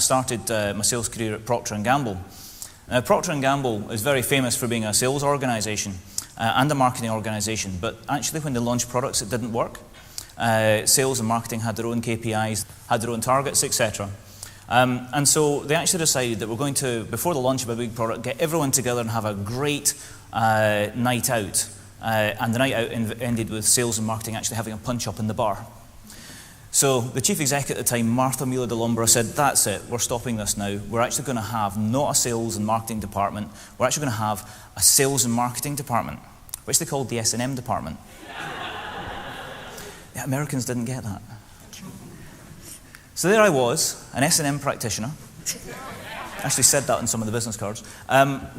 started my sales career at Procter & Gamble. Procter & Gamble is very famous for being a sales organisation and a marketing organisation, but actually when they launched products it didn't work. Sales and marketing had their own KPIs, had their own targets, etc. And so they actually decided that we're going to, before the launch of a big product, get everyone together and have a great night out. And the night out ended with sales and marketing actually having a punch-up in the bar. So the chief exec at the time, Martha Mila de Lumbra, said, that's it, we're stopping this now. We're actually going to have not a sales and marketing department, we're actually going to have a sales and marketing department, which they called the S&M department. Yeah, Americans didn't get that. So there I was, an S&M practitioner. Actually said that on some of the business cards.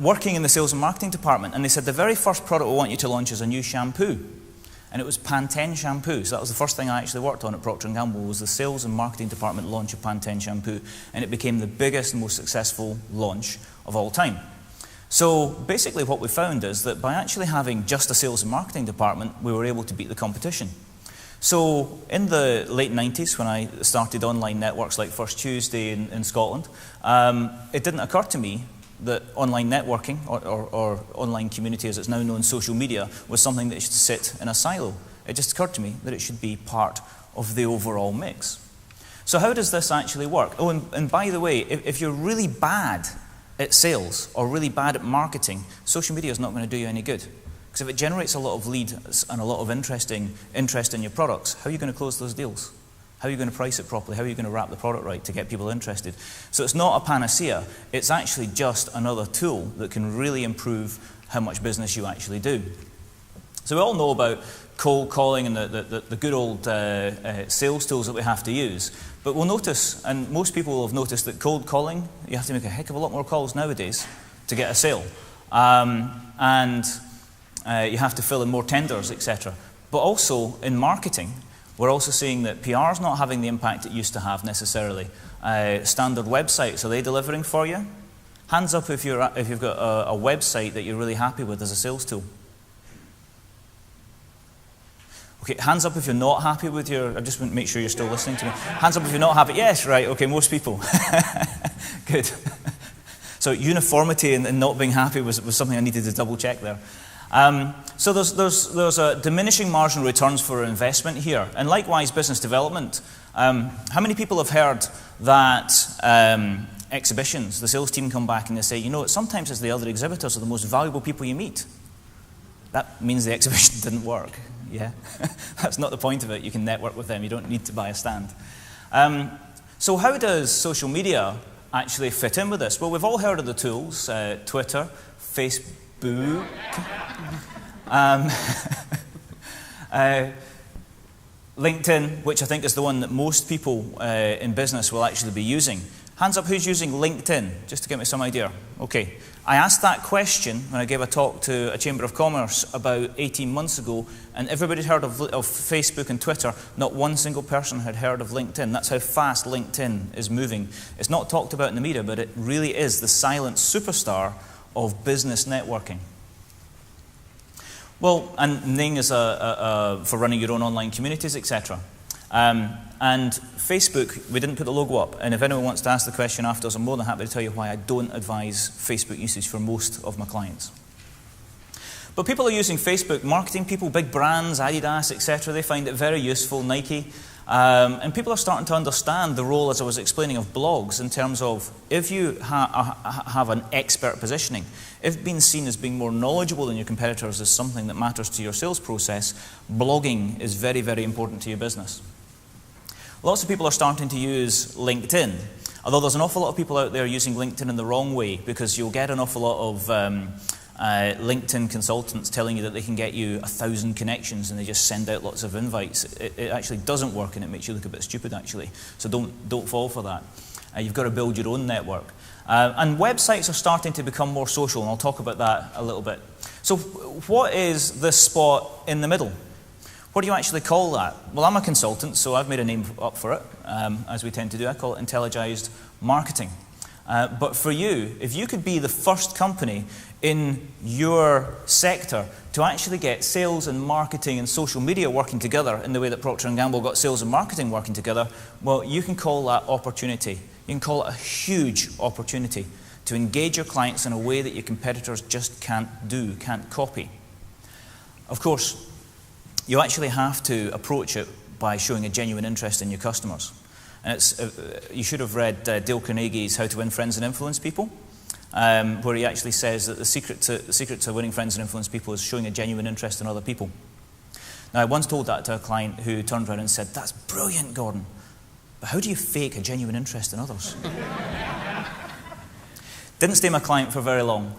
Working in the sales and marketing department, and they said the very first product we want you to launch is a new shampoo. And it was Pantene shampoo. So that was the first thing I actually worked on at Procter & Gamble, was the sales and marketing department launch of Pantene shampoo. And it became the biggest and most successful launch of all time. So basically what we found is that by actually having just a sales and marketing department, we were able to beat the competition. So in the late 90s, when I started online networks like First Tuesday in Scotland, it didn't occur to me that online networking, or online community as it's now known, social media, was something that should sit in a silo. It just occurred to me that it should be part of the overall mix. So how does this actually work? Oh, and by the way, if you're really bad at sales or really bad at marketing, social media is not going to do you any good. Because if it generates a lot of leads and a lot of interest in your products, how are you going to close those deals? How are you going to price it properly? How are you going to wrap the product right to get people interested? So it's not a panacea. It's actually just another tool that can really improve how much business you actually do. So we all know about cold calling and the good old sales tools that we have to use. But we'll notice, and most people will have noticed, that cold calling, you have to make a heck of a lot more calls nowadays to get a sale. You have to fill in more tenders, etc. But also in marketing, we're also seeing that PR is not having the impact it used to have necessarily. Standard websites, are they delivering for you? Hands up if you've got a website that you're really happy with as a sales tool. Okay, hands up if you're not happy with I just want to make sure you're still listening to me. Hands up if you're not happy. Yes, right, okay, most people. Good. So uniformity and not being happy was something I needed to double check there. So there's a diminishing marginal returns for investment here. And likewise, business development. How many people have heard that exhibitions, the sales team come back and they say, you know, sometimes it's the other exhibitors are the most valuable people you meet. That means the exhibition didn't work. Yeah, that's not the point of it. You can network with them. You don't need to buy a stand. So how does social media actually fit in with this? Well, we've all heard of the tools, Twitter, Facebook, LinkedIn, which I think is the one that most people in business will actually be using. Hands up who's using LinkedIn, just to give me some idea. Okay, I asked that question when I gave a talk to a Chamber of Commerce about 18 months ago, and everybody had heard of Facebook and Twitter. Not one single person had heard of LinkedIn. That's how fast LinkedIn is moving. It's not talked about in the media, but it really is the silent superstar of business networking. Well, and Ning is for running your own online communities, etc. And Facebook, we didn't put the logo up, and if anyone wants to ask the question afterwards, I'm more than happy to tell you why I don't advise Facebook usage for most of my clients. But people are using Facebook, marketing people, big brands, Adidas, etc. They find it very useful, Nike. And people are starting to understand the role, as I was explaining, of blogs in terms of if you have an expert positioning, if being seen as being more knowledgeable than your competitors is something that matters to your sales process, blogging is very, very important to your business. Lots of people are starting to use LinkedIn, although there's an awful lot of people out there using LinkedIn in the wrong way, because you'll get an awful lot of LinkedIn consultants telling you that they can get you 1,000 connections and they just send out lots of invites. It actually doesn't work, and it makes you look a bit stupid, actually. So don't fall for that. You've got to build your own network. And websites are starting to become more social, and I'll talk about that a little bit. So what is this spot in the middle? What do you actually call that? Well, I'm a consultant, so I've made a name up for it, as we tend to do. I call it intelligized marketing. But for you, if you could be the first company in your sector to actually get sales and marketing and social media working together in the way that Procter & Gamble got sales and marketing working together, well, you can call that opportunity. You can call it a huge opportunity to engage your clients in a way that your competitors just can't do, can't copy. Of course, you actually have to approach it by showing a genuine interest in your customers. And you should have read Dale Carnegie's How to Win Friends and Influence People, where he actually says that the secret to winning friends and influence people is showing a genuine interest in other people. Now, I once told that to a client who turned around and said, "That's brilliant, Gordon, but how do you fake a genuine interest in others?" Didn't stay my client for very long.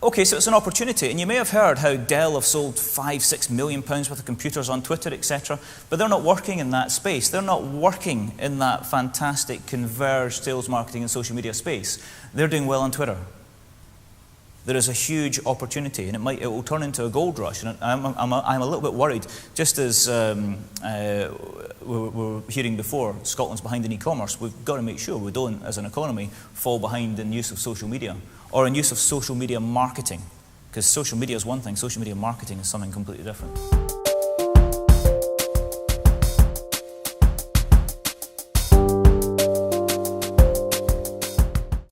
Okay, so it's an opportunity, and you may have heard how Dell have sold £5-6 million worth of computers on Twitter, etc., but they're not working in that space. They're not working in that fantastic converged sales, marketing, and social media space. They're doing well on Twitter. There is a huge opportunity, and it will turn into a gold rush. And I'm a little bit worried, just as we were hearing before, Scotland's behind in e-commerce. We've got to make sure we don't, as an economy, fall behind in use of social media or in use of social media marketing, because social media is one thing, social media marketing is something completely different.